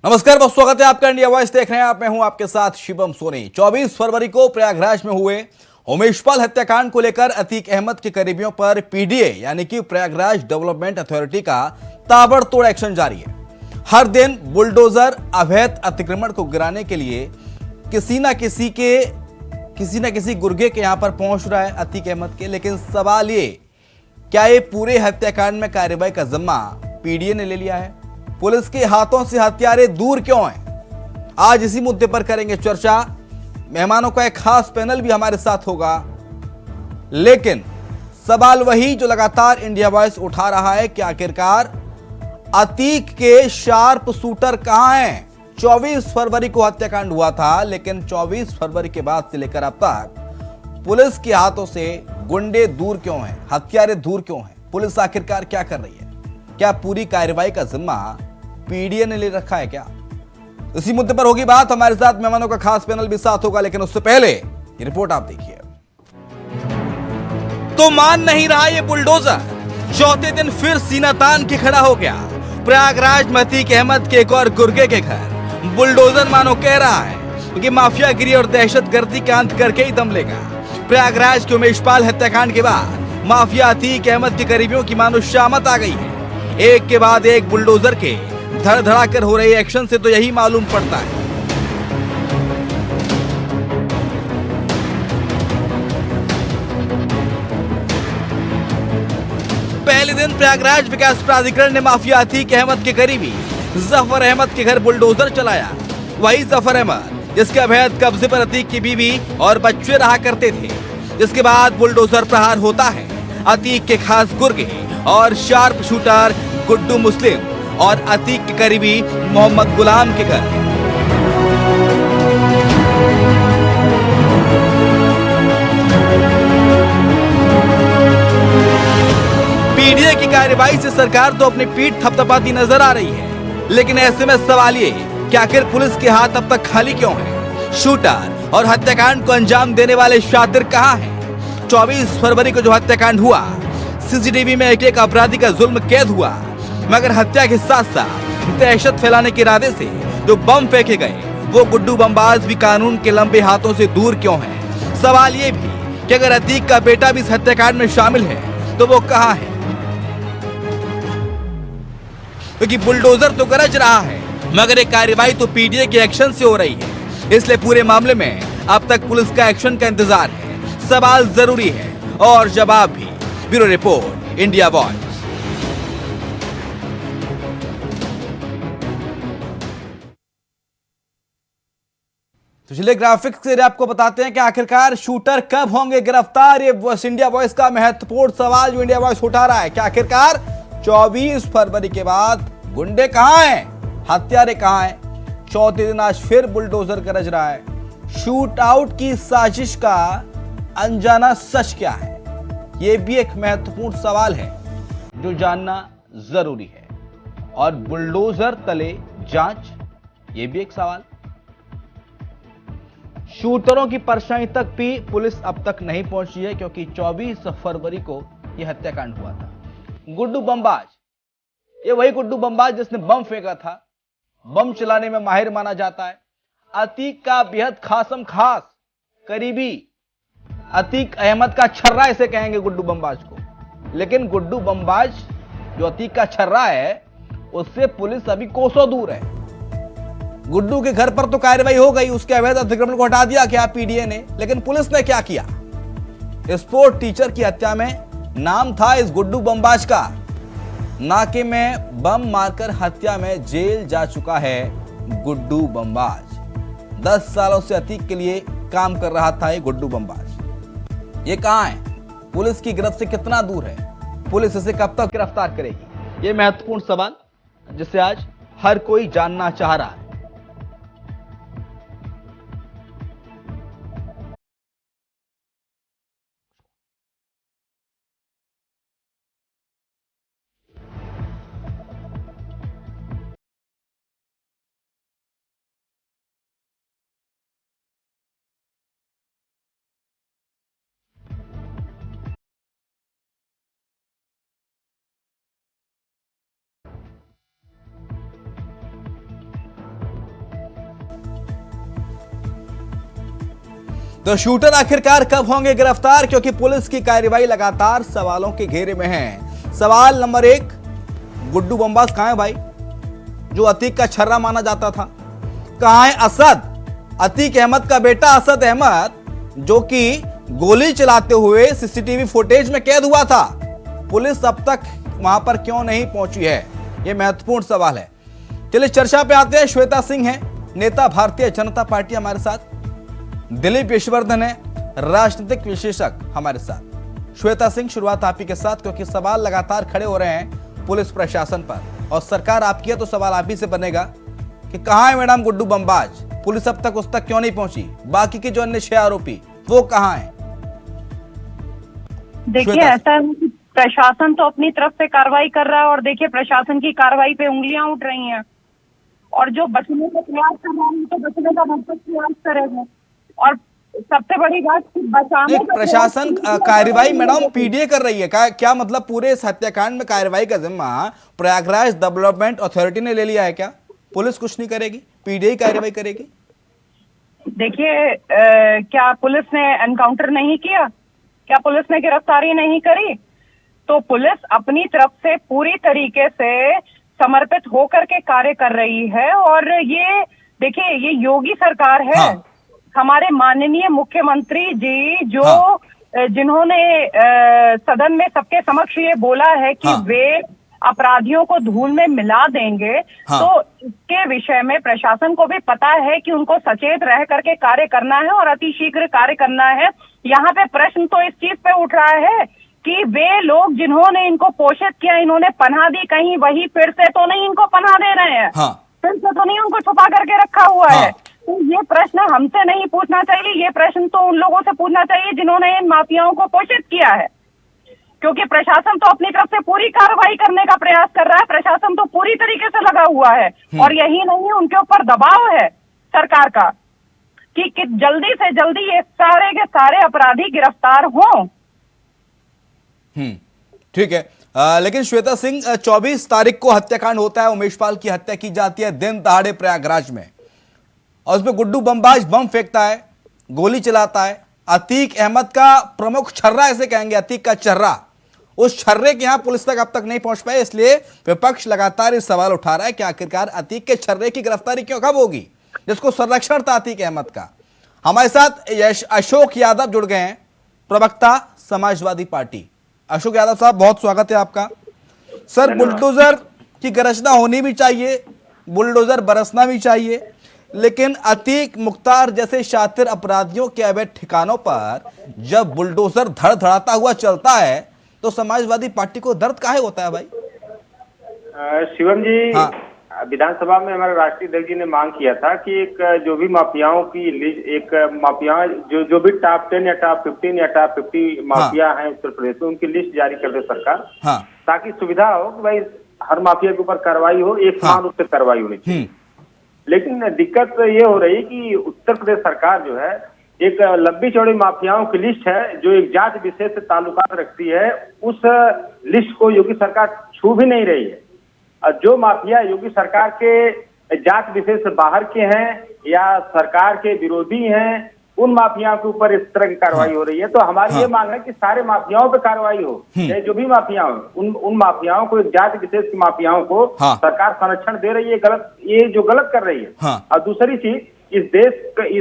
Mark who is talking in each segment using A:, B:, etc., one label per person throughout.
A: नमस्कार, बहुत स्वागत है आपका इंडिया वॉइस देख रहे हैं आप। मैं हूं आपके साथ शिवम सोनी। 24 फरवरी को प्रयागराज में हुए उमेशपाल हत्याकांड को लेकर अतीक अहमद के करीबियों पर पीडीए यानी कि प्रयागराज डेवलपमेंट अथॉरिटी का ताबड़तोड़ एक्शन जारी है। हर दिन बुलडोजर अवैध अतिक्रमण को गिराने के लिए किसी ना किसी गुर्गे के यहां पर पहुंच रहा है अतीक अहमद के। लेकिन सवाल ये, क्या ये पूरे हत्याकांड में कार्रवाई का जिम्मा पीडीए ने ले लिया है? पुलिस के हाथों से हत्यारे दूर क्यों हैं? आज इसी मुद्दे पर करेंगे चर्चा। मेहमानों का एक खास पैनल भी हमारे साथ होगा। लेकिन सवाल वही जो लगातार इंडिया वॉइस उठा रहा है कि आखिरकार अतीक के शार्प शूटर कहां हैं? 24 फरवरी को हत्याकांड हुआ था, लेकिन 24 फरवरी के बाद से लेकर अब तक पुलिस के हाथों से गुंडे दूर क्यों हैं? हत्यारे दूर क्यों हैं? पुलिस आखिरकार क्या कर रही है? क्या पूरी कार्रवाई का जिम्मा पीडीए ने ले रखा है क्या? इसी मुद्दे पर होगी बात। हमारे साथ मेहमानों का खास पैनल भी साथ होगा, लेकिन उससे पहले ये रिपोर्ट आप देखिए। तो मान नहीं रहा ये बुलडोजर, चौथे दिन फिर सीना तान के खड़ा हो गया। प्रयागराज में अतीक अहमद के एक और गुर्गे के घर बुलडोजर मानो कह रहा है कि माफियागिरी और दहशतगर्दी का अंत करके ही दम लेगा। प्रयागराज के उमेशपाल हत्याकांड के बाद माफिया अतीक अहमद के करीबियों की मानो शामत आ गई है। एक के बाद एक बुलडोजर के धड़ धड़ाकर हो रहे एक्शन से तो यही मालूम पड़ता है। पहले दिन प्रयागराज विकास प्राधिकरण ने माफिया अतीक अहमद के करीबी जफर अहमद के घर बुलडोजर चलाया। वही जफर अहमद जिसके अवैध कब्जे पर अतीक की बीवी और बच्चे रहा करते थे। जिसके बाद बुलडोजर प्रहार होता है अतीक के खास गुर्गे और शार्प शूटर गुड्डू मुस्लिम और अतीक के करीबी मोहम्मद गुलाम के घर। पीडीए की कार्रवाई से सरकार तो अपनी पीठ थपथपाती नजर आ रही है, लेकिन ऐसे में सवाल ये कि आखिर पुलिस के हाथ अब तक खाली क्यों हैं? शूटर और हत्याकांड को अंजाम देने वाले शातिर कहां हैं? 24 फरवरी को जो हत्याकांड हुआ, सीसीटीवी में एक अपराधी का जुल्म कैद हुआ, मगर हत्या के साथ साथ दहशत फैलाने के इरादे से जो बम फेंके गए, वो गुड्डू बमबाज भी कानून के लंबे हाथों से दूर क्यों हैं? सवाल ये भी कि अगर अतीक का बेटा भी इस हत्याकांड में शामिल है तो वो कहां है? क्योंकि बुलडोजर तो गरज रहा है, मगर ये कार्रवाई तो पीडीए के एक्शन से हो रही है। इसलिए पूरे मामले में अब तक पुलिस का एक्शन का इंतजार है। सवाल जरूरी है और जवाब भी। Bureau report, India voice. तो चलिए ग्राफिक्स से आपको बताते हैं कि आखिरकार शूटर कब होंगे गिरफ्तार। ये इंडिया वॉइस का महत्वपूर्ण सवाल जो इंडिया वॉइस उठा रहा है कि आखिरकार 24 फरवरी के बाद गुंडे कहां हैं? हत्यारे कहां हैं? चौथे दिन आज फिर बुलडोजर गरज रहा है। शूट आउट की साजिश का अनजाना सच क्या है? यह भी एक महत्वपूर्ण सवाल है जो जानना जरूरी है। और बुलडोजर तले जांच, यह भी एक सवाल। शूटरों की परछाई तक भी पुलिस अब तक नहीं पहुंची है, क्योंकि 24 फरवरी को यह हत्याकांड हुआ था। गुड्डू बमबाज, ये वही गुड्डू बमबाज जिसने बम फेंका था, बम चलाने में माहिर माना जाता है। अतीक का बेहद खासम खास करीबी, अतीक अहमद का छर्रा इसे कहेंगे गुड्डू बमबाज को। लेकिन गुड्डू बमबाज जो अतीक का छर्रा है, उससे पुलिस अभी कोसों दूर है। गुड्डू के घर पर तो कार्रवाई हो गई, उसके अवैध अतिक्रमण को हटा दिया क्या पीडीए ने, लेकिन पुलिस ने क्या किया? स्पोर्ट टीचर की हत्या में नाम था इस गुड्डू बमबाज का। नाके में बम मारकर हत्या में जेल जा चुका है गुड्डू बमबाज। 10 सालों से अतीक के लिए काम कर रहा था ये गुड्डू बमबाज। ये कहां है? पुलिस की गिरफ्त से कितना दूर है? पुलिस इसे कब तक गिरफ्तार करेगी? ये महत्वपूर्ण सवाल जिसे आज हर कोई जानना चाह रहा है। तो शूटर आखिरकार कब होंगे गिरफ्तार, क्योंकि पुलिस की कार्रवाई लगातार सवालों के घेरे में है। सवाल नंबर 1, गुड्डू बम्बास कहां है भाई, जो अतीक का छर्रा माना जाता था? कहां है असद, अतीक अहमद का बेटा असद अहमद, जो कि गोली चलाते हुए सीसीटीवी फुटेज में कैद हुआ था? पुलिस अब तक वहां पर क्यों नहीं पहुंची है, यह महत्वपूर्ण सवाल है। चलिए चर्चा पे आते हैं। श्वेता सिंह है नेता भारतीय जनता पार्टी हमारे साथ, दिलीप यशवर्धन है राजनीतिक विशेषज्ञ हमारे साथ। श्वेता सिंह, शुरुआत आप ही के साथ, क्योंकि सवाल लगातार खड़े हो रहे हैं पुलिस प्रशासन पर, और सरकार आपकी है तो सवाल आप ही से बनेगा कि कहां है मैडम गुड्डू बम्बाज, पुलिस अब तक उस तक क्यों नहीं पहुंची? बाकी के जो अन्य 6 आरोपी वो कहां हैं?
B: देखिए, ऐसा है कि प्रशासन तो अपनी तरफ से कार्रवाई कर रहा है, और देखिए प्रशासन की कार्रवाई पे उंगलियां उठ रही हैं, और जो बचने का प्रयास कर रहे हैं तो बचने का भरपूर प्रयास करेंगे। और सबसे बड़ी बात कि बचाने का
A: प्रशासन कार्रवाई मैडम पीडीए कर रही है क्या मतलब पूरे इस हत्याकांड में कार्रवाई का जिम्मा प्रयागराज डेवलपमेंट अथॉरिटी ने ले लिया है क्या? पुलिस कुछ नहीं करेगी, पीडीए कार्रवाई करेगी?
B: देखिए, क्या पुलिस ने एनकाउंटर नहीं किया? क्या पुलिस ने गिरफ्तारी नहीं करी? तो पुलिस अपनी तरफ से पूरी तरीके से समर्पित होकर के कार्य कर रही है। और ये देखिए, ये योगी सरकार है।
A: हाँ।
B: हमारे माननीय मुख्यमंत्री जी जो जिन्होंने सदन में सबके समक्ष ये बोला है कि वे अपराधियों को धूल में मिला देंगे, तो इसके विषय में प्रशासन को भी पता है कि उनको सचेत रह करके कार्य करना है और अतिशीघ्र कार्य करना है। यहाँ पे प्रश्न तो इस चीज पे उठ रहा है कि वे लोग जिन्होंने इनको पोषित किया, इन्होंने पनाह दी, कहीं वही फिर से तो नहीं इनको पनाह दे रहे हैं? फिर से तो नहीं उनको छुपा करके रखा हुआ है? तो ये प्रश्न हमसे नहीं पूछना चाहिए, ये प्रश्न तो उन लोगों से पूछना चाहिए जिन्होंने इन माफियाओं को पोषित किया है। क्योंकि प्रशासन तो अपनी तरफ से पूरी कार्रवाई करने का प्रयास कर रहा है, प्रशासन तो पूरी तरीके से लगा हुआ है, और यही नहीं, उनके ऊपर दबाव है सरकार का कि जल्दी से जल्दी ये सारे के सारे अपराधी गिरफ्तार हों।
A: ठीक है। लेकिन श्वेता सिंह, 24 तारीख को हत्याकांड होता है, उमेशपाल की हत्या की जाती है दिन दहाड़े प्रयागराज में, और उसमें गुड्डू बम्बाज बम फेंकता है, गोली चलाता है। अतीक अहमद का प्रमुख छर्रा, ऐसे कहेंगे, अतीक का छर्रा, उस छर्रे के यहां पुलिस तक अब तक नहीं पहुंच पाए। इसलिए विपक्ष लगातार इस सवाल उठा रहा है कि आखिरकार अतीक के छर्रे की गिरफ्तारी क्यों कब होगी, जिसको संरक्षण था अतीक अहमद का। हमारे साथ अशोक यादव जुड़ गए हैं, प्रवक्ता समाजवादी पार्टी। अशोक यादव साहब, बहुत स्वागत है आपका। सर, बुलडोजर की गरजना होनी भी चाहिए, बुलडोजर बरसना भी चाहिए, लेकिन अतीक, मुख्तार जैसे शातिर अपराधियों के अवैध ठिकानों पर जब बुलडोजर धड़धड़ाता हुआ चलता है तो समाजवादी पार्टी को दर्द काहे होता है भाई?
C: शिवम जी, विधानसभा में हमारे राष्ट्रीय अध्यक्ष जी ने मांग किया था कि एक जो भी माफियाओं की लिस्ट, एक माफिया जो भी टॉप 10 या टॉप 15 या टॉप 50 माफिया हैं उत्तर प्रदेश में, उनकी लिस्ट जारी कर दे सरकार, ताकि सुविधा हो कि भाई हर माफिया के ऊपर कार्रवाई हो, एक समान रूप से कार्रवाई होनी चाहिए। लेकिन दिक्कत ये हो रही कि उत्तर प्रदेश सरकार जो है एक लंबी चौड़ी माफियाओं की लिस्ट है जो एक जात विशेष से ताल्लुकात रखती है, उस लिस्ट को योगी सरकार छू भी नहीं रही है। और जो माफिया योगी सरकार के जात विशेष से बाहर के हैं या सरकार के विरोधी हैं, उन माफियाओं के ऊपर इस तरह की कार्रवाई हो रही है। तो हमारी ये मांग है कि सारे माफियाओं पे कार्रवाई हो, चाहे जो भी माफियाओं, उन माफियाओं को, एक जाति विशेष की माफियाओं को सरकार संरक्षण दे रही है, गलत, ये जो गलत कर रही है। और दूसरी चीज, इस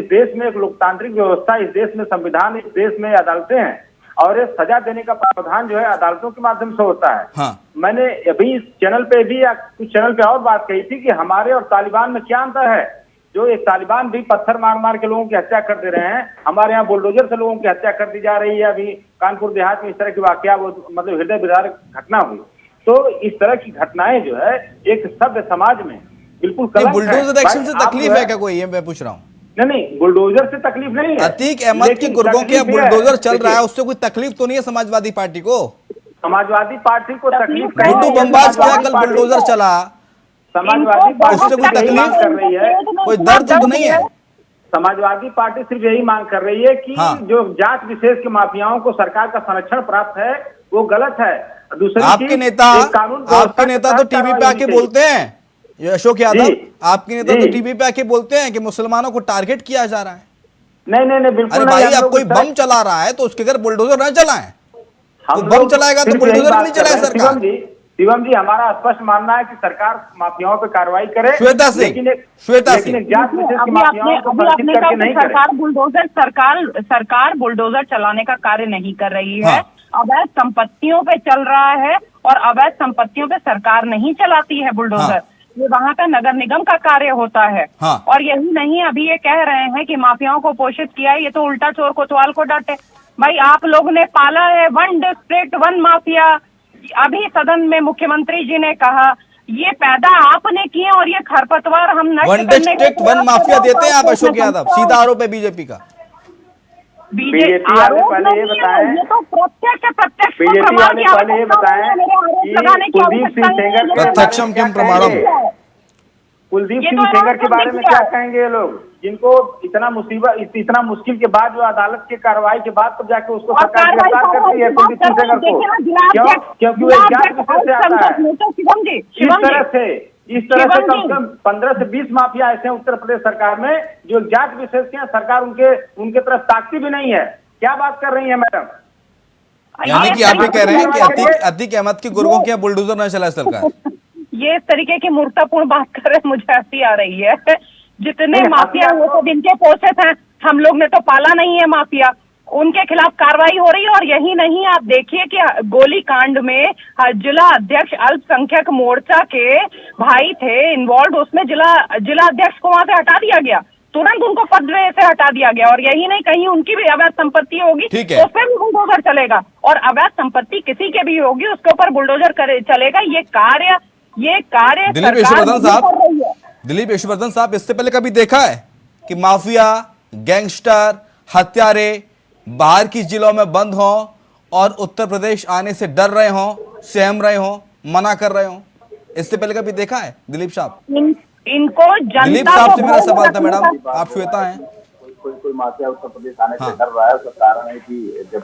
C: देश में एक लोकतांत्रिक व्यवस्था, इस देश में संविधान, इस देश में अदालतें हैं, और सजा देने का प्रावधान जो है अदालतों के माध्यम से होता है। मैंने अभी इस चैनल पे भी या कुछ चैनल पे और बात कही थी कि हमारे और तालिबान में क्या अंतर है। जो एक तालिबान भी पत्थर मार मार के लोगों की हत्या कर दे रहे हैं, हमारे यहाँ बुलडोजर से लोगों की हत्या कर दी जा रही है। अभी कानपुर देहात में इस तरह की वाकया, मतलब हृदय विदारक घटना हुई। तो इस तरह की घटनाएं जो है एक सभ्य समाज में बिल्कुल
A: बुलडोजर एक्शन से तकलीफ है क्या कोई, ये मैं पूछ रहा हूँ?
C: नहीं, बुलडोजर से तकलीफ नहीं है।
A: अतीक अहमद के गुर्गों के बुलडोजर चल रहा है, उससे कोई तकलीफ तो नहीं है समाजवादी पार्टी को?
C: समाजवादी पार्टी को तकलीफ,
A: गुड्डू बम्बाज क्या कल बुलडोजर चला,
C: समाजवादी पार्टी
A: उससे कोई तकलीफ
C: कर रही है,
A: कोई दर्द तो नहीं है?
C: समाजवादी पार्टी सिर्फ यही मांग कर रही है कि जो जात विशेष के माफियाओं को सरकार का संरक्षण प्राप्त है वो गलत है। दूसरी
A: आपके नेता तो टीवी पे आके बोलते हैं, अशोक यादव, आपके नेता तो टीवी पे आके बोलते हैं कि मुसलमानों को टारगेट किया जा रहा है।
C: नहीं नहीं नहीं, बिल्कुल
A: अरे
C: नहीं।
A: भाई,
C: हम
A: अब
C: लोग
A: कोई
C: इस तरह-
A: बम चला रहा है तो उसके घर बुलडोजर ना चलाएं।
C: हम
A: तो बम
C: लोग
A: चलाएगा तो
C: सिर्फ यही
A: बुलडोजर
C: बात
A: नहीं
C: कर रहे
A: चलाए
C: हैं।
A: सरकार।
C: शिवम जी, हमारा स्पष्ट मानना है कि सरकार माफियाओं पे कार्रवाई करे,
A: श्वेता सिंह,
C: लेकिन
A: श्वेता
C: लेकिन
A: सिंह,
C: एक जांच विशेष की
B: अभी
C: माफियाओं को
B: आपने
C: संरक्षित
B: कहा
C: करके
B: कि
C: नहीं करे।
B: सरकार बुलडोजर चलाने का कार्य नहीं कर रही है।
A: हाँ।
B: अवैध संपत्तियों पे चल रहा है और अवैध संपत्तियों पे सरकार नहीं चलाती है बुलडोजर।
A: हाँ।
B: ये वहाँ का नगर निगम का कार्य होता है।
A: हाँ।
B: और यही नहीं, अभी ये कह रहे हैं कि माफियाओं को पोषित किया है, ये तो उल्टा चोर कोतवाल को डांटे। भाई, आप लोग ने पाला है 1 डिस्ट्रिक्ट 1 माफिया। अभी सदन में मुख्यमंत्री जी ने कहा ये पैदा आपने किए और ये खरपतवार हम नष्ट
A: 1
B: करने के
A: डिस्ट्रिक्ट 1 माफिया देते हैं आप अशोक यादव, सीधा आरोप है बीजेपी का।
C: बीजेपी वाले पहले ये बताएं,
B: ये तो प्रत्यक्ष
C: बीजेपी वाले पहले ये बताएं कि कुलदीप सिंह सेंगर के
A: प्रत्यक्षम किम प्रमाणम।
C: कुलदीप
B: ये
C: सिंह
B: तो
C: सेंगर के
B: आरोप
C: बारे में
B: दिख
C: क्या
B: गया।
C: कहेंगे ये लोग, जिनको इतना मुश्किल के बाद जो अदालत की कार्रवाई के बाद तब जाके उसको
B: और
C: सरकार गिरफ्तार करती है कुलदीप सिंह सेंगर को। क्यों? क्योंकि वो एक जांच विशेष से आता है। इस तरह से कम से कम 15 से 20 माफिया ऐसे हैं उत्तर प्रदेश सरकार में जो जांच विशेष के हैं। सरकार उनके तरफ ताकती भी नहीं है। क्या बात कर रही है मैडम?
A: यानी कि आप ये कह रहे हैं कि अतीक अहमद की गुर्गों के बुलडोजर न चलाए सरकार।
B: ये इस तरीके की मूर्खतापूर्ण बात कर रहे हैं, मुझे हंसी आ रही है। जितने माफिया वो सब इनके पोषित हैं, हम लोग ने तो पाला नहीं है माफिया। उनके खिलाफ कार्रवाई हो रही है। और यही नहीं, आप देखिए कि गोली कांड में जिला अध्यक्ष अल्पसंख्यक मोर्चा के भाई थे इन्वॉल्व, उसमें जिला अध्यक्ष को वहां से हटा दिया गया, तुरंत उनको पद से हटा दिया गया। और यही नहीं, कहीं उनकी भी अवैध संपत्ति होगी तो उस पर भी बुलडोजर चलेगा, और अवैध संपत्ति किसी के भी होगी उसके ऊपर बुलडोजर चलेगा। ये कार्य
A: दिलीप यशवर्धन साहब, इससे पहले कभी देखा है कि माफिया, गैंगस्टर, हत्यारे बाहर की जिलों में बंद हों और उत्तर प्रदेश आने से डर रहे हों, सहम रहे हों, मना कर रहे हों? इससे पहले कभी देखा है दिलीप साहब?
B: इनको
A: दिलीप साहब से मेरा सवाल था। मैडम, आप श्वेता हैं।
D: कोई माफिया उत्तर प्रदेश आने से डर रहा है, उसका कारण है कि जब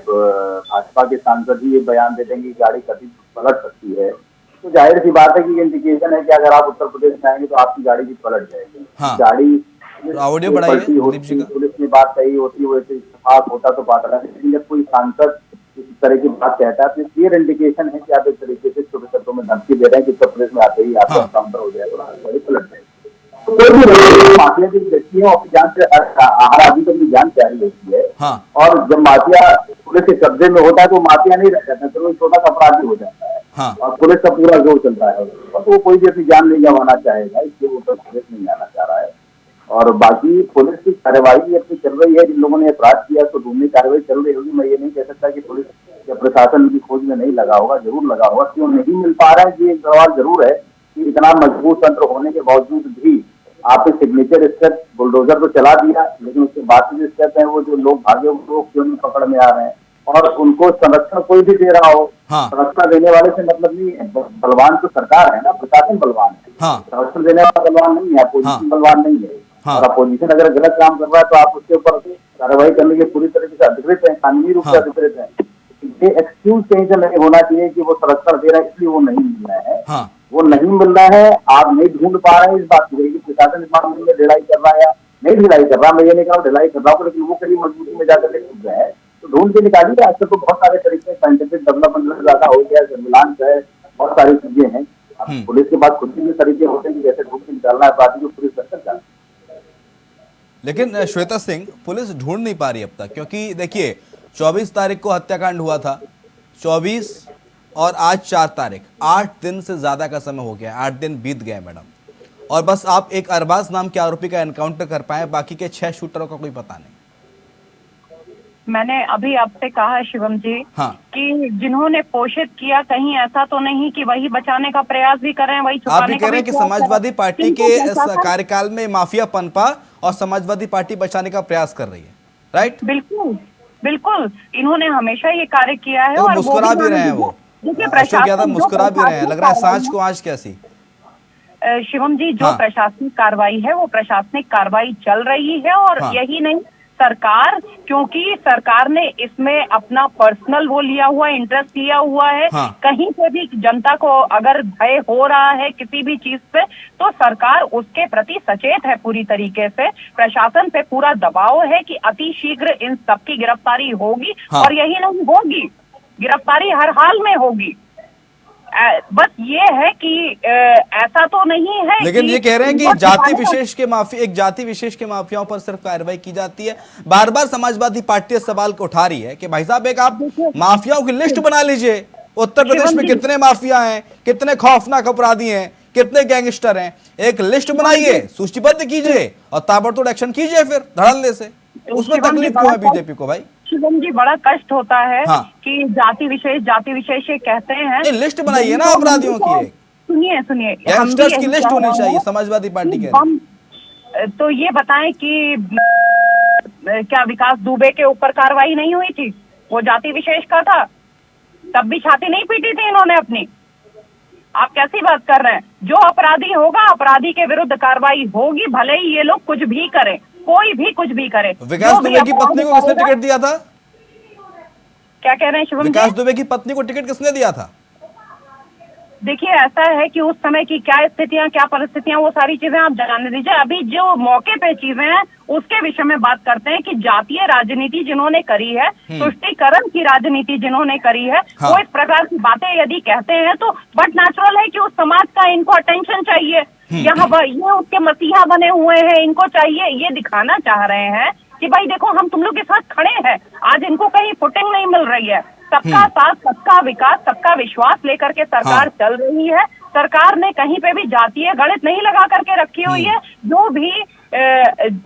D: भाजपा के सांसद ही ये बयान दे देंगे कि गाड़ी कभी पलट सकती है, तो जाहिर सी बात है कि इंडिकेशन है कि अगर आप उत्तर प्रदेश में आएंगे तो आपकी गाड़ी भी पलट जाएगी।
A: हाँ।
D: गाड़ी
A: ऑडियो बढ़ाइए दिलीप जी का।
D: पुलिस में बात सही होती, वैसे इत्तेफाक होता तो बात अलग है, लेकिन जब कोई सांसद इस तरह की बात कहता है तो क्लियर इंडिकेशन है कि आप एक तरीके से छोटे शब्दों में धमकी दे रहे हैं कि उत्तर प्रदेश में आते ही आपका एनकाउंटर हो जाएगा और गाड़ी पलट जाएगी। तो कोई भी माफिया की व्यक्ति है अपनी जान से हर आदमी को अपनी जान प्यारी होती है।
A: हाँ।
D: और जब माफिया पुलिस के कब्जे में होता है तो माफिया नहीं रह जाता, तो वो छोटा सा अपराधी हो जाता है।
A: हाँ।
D: और पुलिस का पूरा जोर चलता है, तो वो कोई भी अपनी जान नहीं गंवाना चाहेगा, इसलिए वो उत्तर प्रदेश नहीं आना चाह रहा है। और बाकी पुलिस की कार्यवाही अपनी चल रही है, जिन लोगों ने अपराध किया तो ढूंढने कार्रवाई चल रही होगी। मैं ये नहीं कह सकता कि पुलिस या प्रशासन की खोज में नहीं लगा होगा, जरूर लगा होगा। क्यों नहीं मिल पा रहा है, ये सवाल जरूर है कि इतना मजबूत तंत्र होने के बावजूद भी आपने सिग्नेचर स्टेप बुलडोजर तो चला दिया, लेकिन उसके बाद जो स्टेप है वो जो लोग भागे वो क्यों नहीं पकड़ में आ रहे हैं? और उनको संरक्षण कोई भी दे रहा हो,
A: हाँ।
D: संरक्षण देने वाले से मतलब नहीं है। बलवान तो सरकार है ना, प्रशासन बलवान है।
A: हाँ।
D: संरक्षण देने वाला बलवान नहीं है, अपोजिशन बलवान नहीं है।
A: हाँ।
D: और अपोजिशन अगर गलत काम कर रहा है तो आप उसके ऊपर कार्रवाई करने के पूरी तरीके से अधिकृत है, कानूनी रूप से अधिकृत है। ये एक्सक्यूज कहीं से नहीं होना चाहिए कि वो संरक्षण दे रहा है इसलिए वो नहीं मिल रहा है।
A: हाँ।
D: वो नहीं मिल रहा है, आप नहीं ढूंढ पा रहे हैं, इस बात की प्रशासन इस मामले में ढिलाई कर रहा है या नहीं ढिलाई कर रहा, मैं ये नहीं कह रहा ढिलाई कर रहा हूँ, लेकिन वो कहीं मजबूती में जाकर छुप गए हैं तो ढूंढ के निकालिए। आजकल तो बहुत सारे तरीके साइंटिफिक डेवलपमेंट ज्यादा हो गया, सर्विलांस है, बहुत सारी चीजें हैं। पुलिस के पास खुद भी तरीके होते हैं कि जैसे ढूंढ के निकालना है अपराधी को, पुलिस कर सकता है।
A: लेकिन श्वेता सिंह, पुलिस ढूंढ नहीं पा रही अब तक, क्योंकि देखिए 24 तारीख को हत्याकांड हुआ था, 24 और आज 4 तारीख, 8 दिन से ज्यादा का समय हो गया, 8 दिन बीत गए मैडम, और बस आप एक अरबाज नाम के आरोपी का एनकाउंटर कर पाए, बाकी के 6 शूटरों का कोई पता नहीं।
B: मैंने अभी आपसे कहा शिवम जी,
A: हाँ।
B: कि जिन्होंने पोषित किया, कहीं ऐसा तो नहीं कि वही बचाने का प्रयास भी कर रहे हैं, वही छुपाने
A: आप भी कह रहे हैं कि समाजवादी पार्टी के इस कार्यकाल में माफिया पनपा और समाजवादी पार्टी बचाने का प्रयास कर रही है, राइट?
B: बिल्कुल बिल्कुल, इन्होंने हमेशा ये कार्य किया है।
A: तो
B: और
A: मुस्कुरा भी रहे हैं वो, अशोक यादव मुस्कुरा भी रहे हैं, लग रहा है सांच को आंच कैसी।
B: शिवम जी, जो प्रशासनिक कार्रवाई है वो प्रशासनिक कार्रवाई चल रही है। और यही नहीं, सरकार, क्योंकि सरकार ने इसमें अपना पर्सनल वो लिया हुआ, इंटरेस्ट लिया हुआ है।
A: हाँ।
B: कहीं पे भी जनता को अगर भय हो रहा है किसी भी चीज से, तो सरकार उसके प्रति सचेत है पूरी तरीके से। प्रशासन पे पूरा दबाव है कि अति शीघ्र इन सबकी गिरफ्तारी होगी।
A: हाँ।
B: और यही नहीं होगी, गिरफ्तारी हर हाल में होगी। बस ये है कि ऐसा तो नहीं है,
A: लेकिन ये कह रहे हैं कि जाति विशेष के माफिया, एक जाति विशेष के माफियाओं पर सिर्फ कार्रवाई की जाती है। बार बार समाजवादी पार्टी इस सवाल को उठा रही है कि भाई साहब एक आप माफियाओं की लिस्ट बना लीजिए। उत्तर प्रदेश में कितने माफिया हैं, कितने खौफनाक अपराधी हैं, कितने गैंगस्टर हैं, एक लिस्ट बनाइए, सूचीबद्ध कीजिए और ताबड़तोड़ एक्शन कीजिए फिर धड़ल्ले से। उसमें तकलीफ क्यों है बीजेपी को भाई?
B: शिवम जी, बड़ा कष्ट होता है।
A: हाँ।
B: कि जाति विशेष ये कहते हैं।
A: लिस्ट बनाइए ना अपराधियों की,
B: सुनिए
A: गैंगस्टर्स की लिस्ट होनी चाहिए, समाजवादी पार्टी कह रही है।
B: तो ये बताएं कि क्या विकास दुबे के ऊपर कार्रवाई नहीं हुई थी? वो जाति विशेष का था, तब भी छाती नहीं पीटी थी इन्होंने अपनी। आप कैसी बात कर रहे हैं? जो अपराधी होगा, अपराधी के विरुद्ध कार्रवाई होगी, भले ही ये लोग कुछ भी करें, कोई भी कुछ भी करे।
A: विकास दुबे की पत्नी को किसने टिकट दिया था?
B: क्या कह रहे हैं शिवम जी?
A: विकास दुबे की पत्नी को टिकट किसने दिया था?
B: देखिए, ऐसा है कि उस समय की क्या स्थितियां, क्या परिस्थितियां, वो सारी चीजें आप जानने दीजिए। अभी जो मौके पे चीजें हैं उसके विषय में बात करते हैं कि जातीय राजनीति जिन्होंने करी है, तुष्टीकरण की राजनीति जिन्होंने करी है,
A: हाँ।
B: वो इस प्रकार की बातें यदि कहते हैं तो बट नेचुरल है कि उस समाज का इनको अटेंशन चाहिए। यहाँ ये उसके मसीहा बने हुए हैं, इनको चाहिए, ये दिखाना चाह रहे हैं कि भाई देखो हम तुम लोग के साथ खड़े हैं। आज इनको कहीं फुटिंग नहीं मिल रही है। सबका साथ, सबका विकास, सबका विश्वास लेकर के सरकार चल रही है। सरकार ने कहीं पे भी जातीय गणित नहीं लगा करके रखी हुई है। जो भी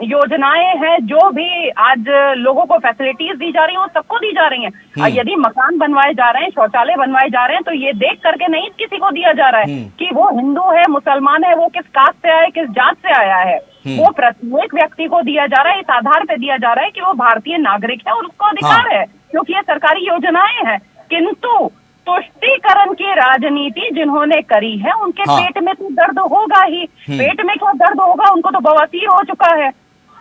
B: योजनाएं हैं, जो भी आज लोगों को फैसिलिटीज दी जा रही हैं, वो सबको दी जा रही हैं। यदि मकान बनवाए जा रहे हैं, शौचालय बनवाए जा रहे हैं, तो ये देख करके नहीं किसी को दिया जा रहा है कि वो हिंदू है, मुसलमान है, वो किस कास्ट से आया है, किस जात से आया है। वो प्रत्येक व्यक्ति को दिया जा रहा है, इस आधार पे दिया जा रहा है कि वो भारतीय नागरिक है और उसको अधिकार है, क्योंकि ये सरकारी योजनाएं हैं। किंतु तुष्टीकरण की राजनीति जिन्होंने करी है, उनके पेट में तो दर्द होगा ही। पेट में क्या दर्द होगा? उनको तो बवासीर हो चुका है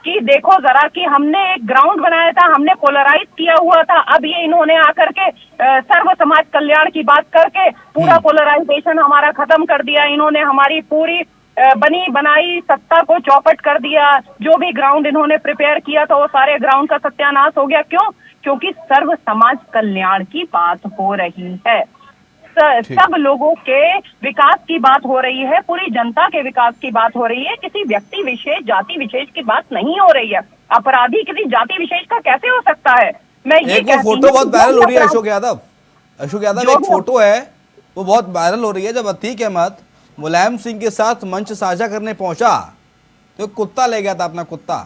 B: कि देखो जरा कि हमने एक ग्राउंड बनाया था, हमने पोलराइज किया हुआ था, अब ये इन्होंने आकर के सर्व समाज कल्याण की बात करके पूरा पोलराइजेशन हमारा खत्म कर दिया। इन्होंने हमारी पूरी बनी बनाई सत्ता को चौपट कर दिया। जो भी ग्राउंड इन्होंने प्रिपेयर किया था, वो सारे ग्राउंड का सत्यानाश हो गया। क्यों? क्योंकि सर्व समाज कल्याण की बात हो रही है, सब लोगों के विकास की बात हो रही है, पूरी जनता के विकास की बात हो रही है। किसी व्यक्ति विशेष, जाति विशेष की बात नहीं हो रही है। अपराधी किसी जाति विशेष का कैसे हो सकता है? मैं ये
A: एक वो फोटो बहुत वायरल हो रही है अशोक यादव एक फोटो है, वो बहुत वायरल हो रही है। जब अतीक अहमद मुलायम सिंह के साथ मंच साझा करने पहुंचा तो कुत्ता ले गया था, अपना कुत्ता,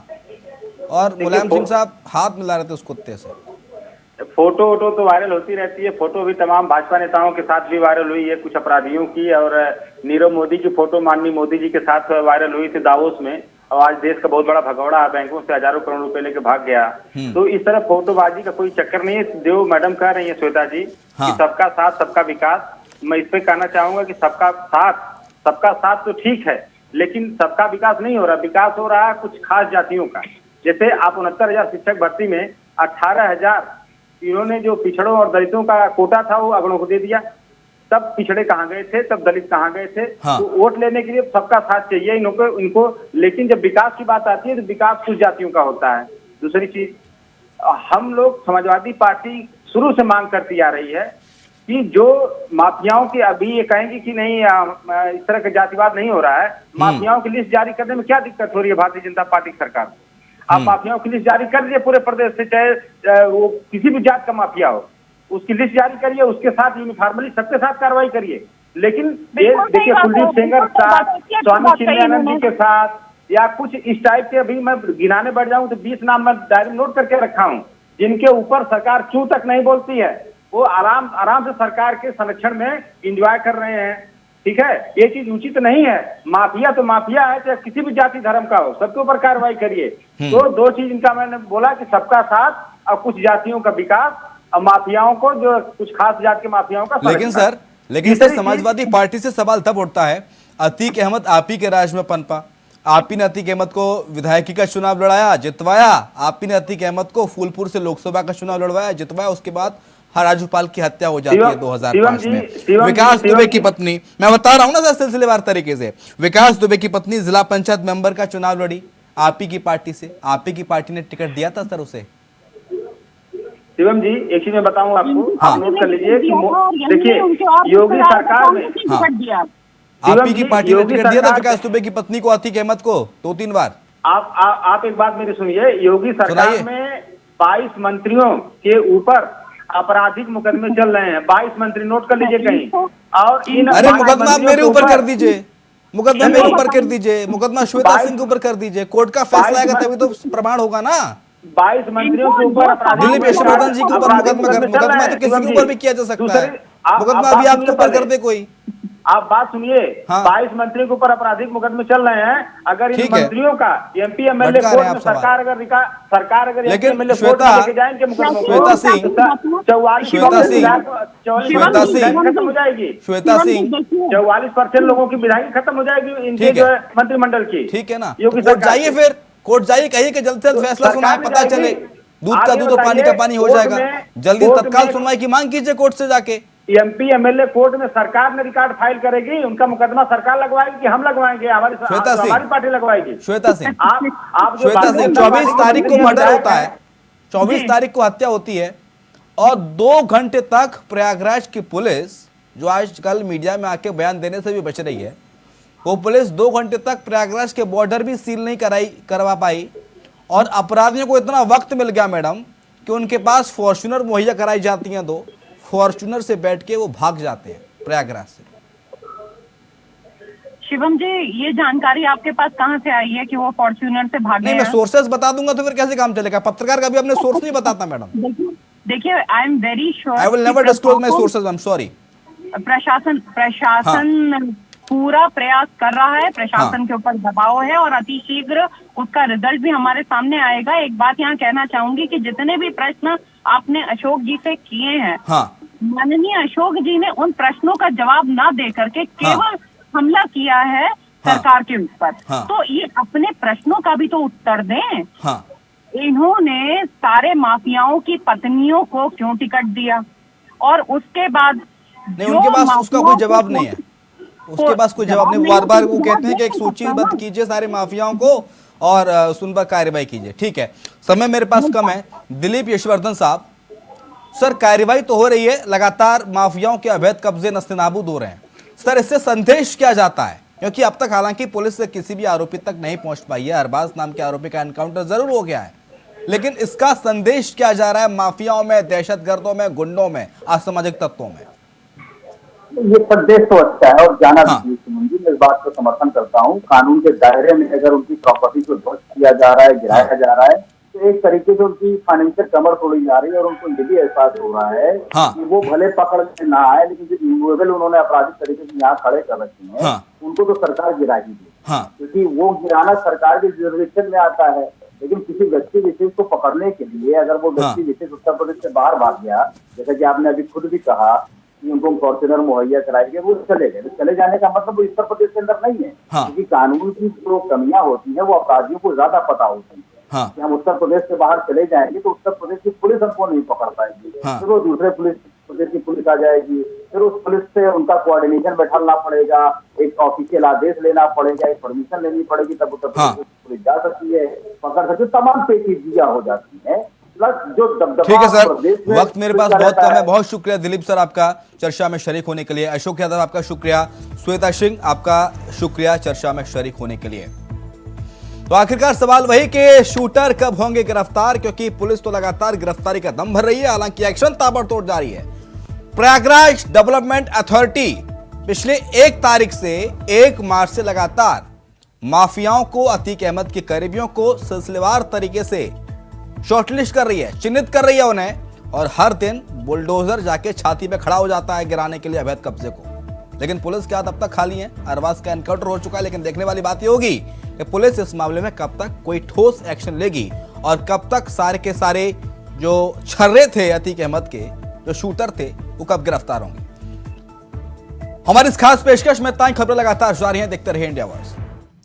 A: और मुलायम सिंह साहब हाथ मिला रहे थे उस कुत्ते से।
C: फोटो वोटो तो वायरल होती रहती है। फोटो भी तमाम भाजपा नेताओं के साथ भी वायरल हुई है, कुछ अपराधियों की, और नीरव मोदी की फोटो माननीय मोदी जी के साथ वायरल हुई थी दावोस में। और आज देश का बहुत बड़ा भगौड़ा, बैंकों से हजारों करोड़ रुपए लेके भाग गया। तो इस तरह फोटोबाजी का कोई चक्कर नहीं है। जो मैडम कह रही है श्वेता जी कि सबका साथ सबका विकास, मैं इस पे कहना चाहूंगा कि सबका साथ तो ठीक है, लेकिन सबका विकास नहीं हो रहा। विकास हो रहा है कुछ खास जातियों का। जैसे आप 69,000 शिक्षक भर्ती में 18,000 इन्होंने जो पिछड़ों और दलितों का कोटा था वो अगड़ों को दे दिया। तब पिछड़े कहाँ गए थे, तब दलित कहाँ गए थे? तो वोट लेने के लिए सबका साथ चाहिए इनको। लेकिन जब विकास की बात आती है तो विकास कुछ जातियों का होता है। दूसरी चीज, हम लोग समाजवादी पार्टी शुरू से मांग करती आ रही है कि जो माफियाओं की, अभी ये कहेंगे कि नहीं इस तरह का जातिवाद नहीं हो रहा है, माफियाओं की लिस्ट जारी करने में क्या दिक्कत हो रही है भारतीय जनता पार्टी की सरकार को? आप माफियाओं की लिस्ट जारी कर दिए पूरे प्रदेश से, चाहे वो किसी भी जात का माफिया हो, उसकी लिस्ट जारी करिए, उसके साथ यूनिफॉर्मली सबके साथ कार्रवाई करिए। लेकिन ये देखिए कुलदीप सेंगर के साथ, स्वामी चिन्मयानंद जी के साथ, या कुछ इस टाइप के, अभी मैं गिनाने बैठ जाऊं तो 20 नाम मैं डायरी नोट करके रखा हूं, जिनके ऊपर सरकार क्यों तक नहीं बोलती है। वो आराम से सरकार के संरक्षण में एंजॉय कर रहे हैं। ठीक है, ये चीज उचित नहीं है। माफिया तो माफिया है, चाहे किसी भी जाति धर्म का हो, सबके ऊपर कार्रवाई करिए। तो दो चीज इनका मैंने बोला कि सबका साथ और कुछ जातियों का विकास, और माफियाओं को, जो कुछ खास जात के माफियाओं का।
A: लेकिन सर समाजवादी पार्टी से सवाल तब उठता है, अतीक अहमद आप ही के राज में पनपा, आप ही ने अतीक अहमद को विधायकी का चुनाव लड़ाया, जितवाया। आप ही ने अतीक अहमद को फूलपुर से लोकसभा का चुनाव लड़वाया, जितवाया। उसके बाद राजूपाल की हत्या हो जाती है 2005 में। विकास दुबे की पत्नी, मैं बता रहा हूं ना सर सिलसिलेवार तरीके से, विकास दुबे की पत्नी जिला पंचायत मेंबर का चुनाव लड़ी आप ही की पार्टी से। आप ही की पार्टी ने टिकट दिया था सर उसे।
C: शिवम जी, एक चीज मैं बताऊं आपको,
A: हाँ।
C: आप नोट कर लीजिए कि देखिए योगी सरकार में
A: आप ही की पार्टी ने टिकट दिया था विकास दुबे की पत्नी को, अतीक अहमद को 2-3 बार।
C: आप एक बात मेरी सुनिए, योगी सरकार में 22 मंत्रियों के ऊपर आपराधिक मुकदमे चल रहे हैं। 22 मंत्री, नोट कर लीजिए कहीं। और इन
A: अरे मुकदमा मेरे ऊपर कर दीजिए, मुकदमा मेरे ऊपर कर दीजिए, मुकदमा श्वेता सिंह के ऊपर कर दीजिए। कोर्ट का फैसला आएगा तभी तो प्रमाण होगा ना।
C: 22 मंत्रियों के ऊपर
A: दिलीप यशवर्धन जी के ऊपर मुकदमा तो किसी के ऊपर भी किया जा सकता है। मुकदमा अभी आपके ऊपर कर दे कोई।
C: आप बात सुनिए,
A: हाँ।
C: 22 मंत्रियों के ऊपर आपराधिक मुकदमे चल रहे हैं। अगर इन मंत्रियों का एमपी एमएलए कोर्ट में सरकार अगर
A: लेकिन
C: एमएलए कोर्ट
A: श्वेता,
C: में लेके जाएंगे मुकदमों को,
A: श्वेता सिंह,
C: 44% खत्म हो जाएगी।
A: श्वेता सिंह
C: 44% लोगों की विधायक खत्म हो जाएगी इनके जो मंत्रिमंडल की।
A: ठीक है ना,
C: योगी
A: कोर्ट जाइए, फिर कोर्ट जाइए, कहिए कि जल्द से जल्द फैसला सुनाए, पता चले। दूध का दूध और पानी का पानी हो जाएगा। जल्दी तत्काल सुनवाई की मांग कीजिए कोर्ट से जाके।
C: एमपी एमएलए कोर्ट में सरकार ने रिकॉर्ड फाइल करेगी, उनका मुकदमा सरकार लगवाएगी कि हम लगवाएंगे, हमारी पार्टी लगवाएगी।
A: श्वेता सिंह,
C: आप
A: श्वेता सिंह 24 तारीख को मर्डर होता है, 24 तारीख को हत्या होती है, और 2 घंटे तक प्रयागराज की पुलिस, जो आजकल मीडिया में आके बयान देने से भी बच रही है, वो पुलिस 2 घंटे तक प्रयागराज के बॉर्डर भी सील नहीं करवा पाई। और अपराधियों को इतना वक्त मिल गया मैडम कि उनके पास फॉर्च्यूनर मुहैया कराई जाती हैं, 2 फॉर्च्यूनर से बैठ के वो भाग जाते हैं प्रयागराज से।
B: शिवम जी, ये जानकारी आपके पास कहां से आई है कि वो फॉर्च्यूनर से भागे?
A: नहीं, मैं सोर्सेस बता दूंगा तो फिर कैसे काम चलेगा? पत्रकार का भी अपने सोर्स नहीं बताता मैडम।
B: देखिए, I am very sure,
A: I will never disclose my sources, I am sorry.
B: प्रशासन पूरा प्रयास कर रहा है, प्रशासन के ऊपर दबाव है और अतिशीघ्र उसका रिजल्ट भी हमारे सामने आएगा। एक बात यहाँ कहना चाहूंगी कि जितने भी प्रश्न आपने अशोक जी से किए हैं, माननीय अशोक जी ने उन प्रश्नों का जवाब ना दे करके केवल हमला किया है सरकार के ऊपर। तो ये अपने प्रश्नों का भी तो उत्तर दें। इन्होंने सारे माफियाओं की पत्नियों को क्यों टिकट दिया? और उसके बाद
A: नहीं, उनके पास उसका कोई जवाब नहीं है, उसके पास कोई जवाब नहीं। बार बार वो कहते हैं कि एक सूचीबद्ध कीजिए सारे माफियाओं को और उन पर कार्रवाई कीजिए। ठीक है, समय मेरे पास कम है। दिलीप यशवर्धन साहब, सर कार्रवाई तो हो रही है, लगातार माफियाओं के अवैध कब्जे नस्तेनाबूद हो रहे हैं। सर इससे संदेश क्या जाता है? क्योंकि अब तक हालांकि पुलिस से किसी भी आरोपी तक नहीं पहुंच पाई है। अरबाज नाम के आरोपी का एनकाउंटर जरूर हो गया है, लेकिन इसका संदेश क्या जा रहा है माफियाओं में, दहशतगर्दों में, गुंडों में, असामाजिक तत्वों में?
D: ये संदेश तो अच्छा है और जाना भी चाहिए। मैं इस बात को समर्थन करता हूँ। कानून के दायरे में अगर उनकी प्रॉपर्टी को ध्वस्त किया जा रहा है, गिराया जा रहा है, तो एक तरीके से उनकी फाइनेंशियल कमर तोड़ी जा रही है और उनको ये भी एहसास हो रहा है कि वो भले पकड़ में ना आए, लेकिन जो इमोबल उन्होंने आपराधिक तरीके से यहाँ खड़े कर रखे हैं, उनको तो सरकार गिरा ही दे, क्योंकि वो गिराना सरकार के जुरिडिक्शन में आता है। लेकिन किसी व्यक्ति विशेष को पकड़ने के लिए अगर वो व्यक्ति विशेष उत्तर प्रदेश से बाहर भाग गया, जैसा कि आपने अभी खुद भी कहा कि उनको फॉर्च्यूनर मुहैया कराएंगे, वो चले गए। चले जाने का मतलब वो उत्तर प्रदेश के अंदर नहीं है, क्योंकि कानून की जो कमियां होती हैं वो अपराधियों को ज्यादा पता होती है। कि हम उत्तर प्रदेश से बाहर चले जाएंगे तो उत्तर प्रदेश की पुलिस हमको नहीं पकड़ पाएगी, फिर वो दूसरे प्रदेश की पुलिस आ जाएगी, फिर उस पुलिस से उनका कोऑर्डिनेशन बैठाना पड़ेगा, एक ऑफिशियल आदेश लेना पड़ेगा, एक परमिशन लेनी पड़ेगी, तब उत्तर प्रदेश पुलिस जा सकती है, पकड़ सकती है। तमाम पेचीदगियां हो जाती है।
A: ठीक है सर, वक्त मेरे पास बहुत कम है। बहुत शुक्रिया दिलीप सर आपका चर्चा में शरीक होने के लिए। अशोक यादव आपका शुक्रिया। श्वेता सिंह आपका शुक्रिया चर्चा में शरीक होने के लिए। तो आखिरकार सवाल वही कि शूटर कब होंगे गिरफ्तार, क्योंकि पुलिस तो लगातार गिरफ्तारी का दम भर रही है, हालांकि एक्शन ताबड़तोड़ जारी है। प्रयागराज डेवलपमेंट अथॉरिटी पिछले 1 तारीख से 1 मार्च से लगातार माफियाओं को, अतीक अहमद के करीबियों को सिलसिलेवार तरीके से शॉर्टलिस्ट कर रही है, चिन्हित कर रही है उन्हें, और हर दिन बुलडोजर जाके छाती पे खड़ा हो जाता है गिराने के लिए अवैध कब्जे को। लेकिन पुलिस के हाथ अब तक खाली है। अरबाज का एनकाउंटर हो चुका है, लेकिन देखने वाली बात यह होगी कि पुलिस इस मामले में कब तक कोई ठोस एक्शन लेगी और कब तक सारे के सारे जो छर्रे थे अतीक अहमद के, जो शूटर थे, वो कब गिरफ्तार होंगे। हमारी इस खास पेशकश में इतना ही। खबरें लगातार जारी हैं, देखते रहिए इंडिया वॉइस।